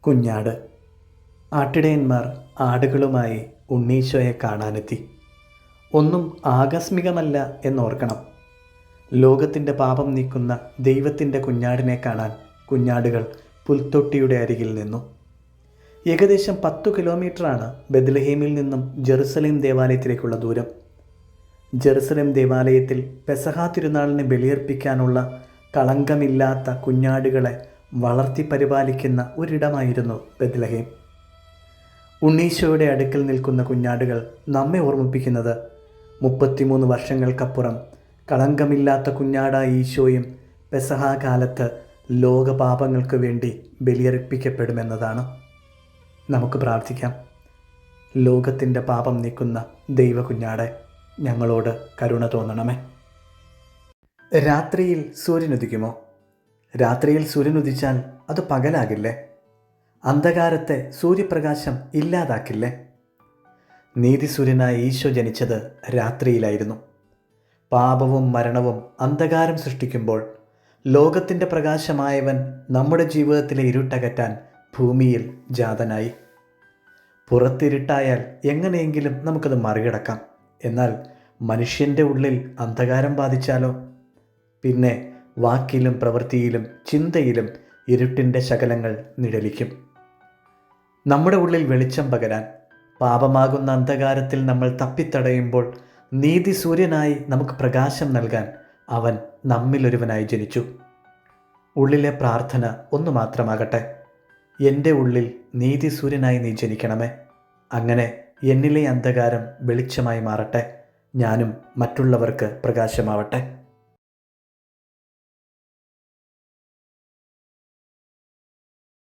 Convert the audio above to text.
കുഞ്ഞാട്. ആട്ടിടയന്മാർ ആടുകളുമായി ഉണ്ണീശോയെ കാണാനെത്തി. ഒന്നും ആകസ്മികമല്ല എന്നോർക്കണം. ലോകത്തിൻ്റെ പാപം നീക്കുന്ന ദൈവത്തിൻ്റെ കുഞ്ഞാടിനെ കാണാൻ കുഞ്ഞാടുകൾ പുൽത്തൊട്ടിയുടെ അരികിൽ നിന്നു. ഏകദേശം 10 കിലോമീറ്ററാണ് ബെത്ലഹേമിൽ നിന്നും ജെറുസലേം ദേവാലയത്തിലേക്കുള്ള ദൂരം. ജെറുസലേം ദേവാലയത്തിൽ പെസഹാ തിരുനാളിന് ബലിയർപ്പിക്കാനുള്ള കളങ്കമില്ലാത്ത കുഞ്ഞാടുകളെ വളർത്തി പരിപാലിക്കുന്ന ഒരിടമായിരുന്നു ബെത്ലഹേം. ഉണ്ണീശോയുടെ അടുക്കൽ നിൽക്കുന്ന കുഞ്ഞാടുകൾ നമ്മെ ഓർമ്മിപ്പിക്കുന്നത് 33 വർഷങ്ങൾക്കപ്പുറം കളങ്കമില്ലാത്ത കുഞ്ഞാടായ ഈശോയും പെസഹാ കാലത്ത് ലോകപാപങ്ങൾക്ക് വേണ്ടി ബലിയർപ്പിക്കപ്പെടുമെന്നതാണ്. നമുക്ക് പ്രാർത്ഥിക്കാം. ലോകത്തിൻ്റെ പാപം നീക്കുന്ന ദൈവ കുഞ്ഞാടെ, ഞങ്ങളോട് കരുണ തോന്നണമേ. രാത്രിയിൽ സൂര്യനുദിക്കുമോ? രാത്രിയിൽ സൂര്യനുദിച്ചാൽ അത് പകലാകില്ലേ? അന്ധകാരത്തെ സൂര്യപ്രകാശം ഇല്ലാതാക്കില്ലേ? നീതിസൂര്യനായ ഈശോ ജനിച്ചത് രാത്രിയിലായിരുന്നു. പാപവും മരണവും അന്ധകാരം സൃഷ്ടിക്കുമ്പോൾ ലോകത്തിൻ്റെ പ്രകാശമായവൻ നമ്മുടെ ജീവിതത്തിലെ ഇരുട്ടകറ്റാൻ ഭൂമിയിൽ ജാതനായി. പുറത്തിരുട്ടായാൽ എങ്ങനെയെങ്കിലും നമുക്കത് മറികടക്കാം. എന്നാൽ മനുഷ്യൻ്റെ ഉള്ളിൽ അന്ധകാരം ബാധിച്ചാലോ? പിന്നെ വാക്കിലും പ്രവൃത്തിയിലും ചിന്തയിലും ഇരുട്ടിൻ്റെ ശകലങ്ങൾ നിഴലിക്കും. നമ്മുടെ ഉള്ളിൽ വെളിച്ചം പകരാൻ പാപമാകുന്ന അന്ധകാരത്തിൽ നമ്മൾ തപ്പിത്തടയുമ്പോൾ നീതി സൂര്യനായി നമുക്ക് പ്രകാശം നൽകാൻ അവൻ നമ്മിലൊരുവനായി ജനിച്ചു. ഉള്ളിലെ പ്രാർത്ഥന ഒന്നു മാത്രമാകട്ടെ: എൻ്റെ ഉള്ളിൽ നീതി സൂര്യനായി നീ ജനിക്കണമേ. അങ്ങനെ എന്നിലെ അന്ധകാരം വെളിച്ചമായി മാറട്ടെ, ഞാനും മറ്റുള്ളവർക്ക് പ്രകാശമാവട്ടെ.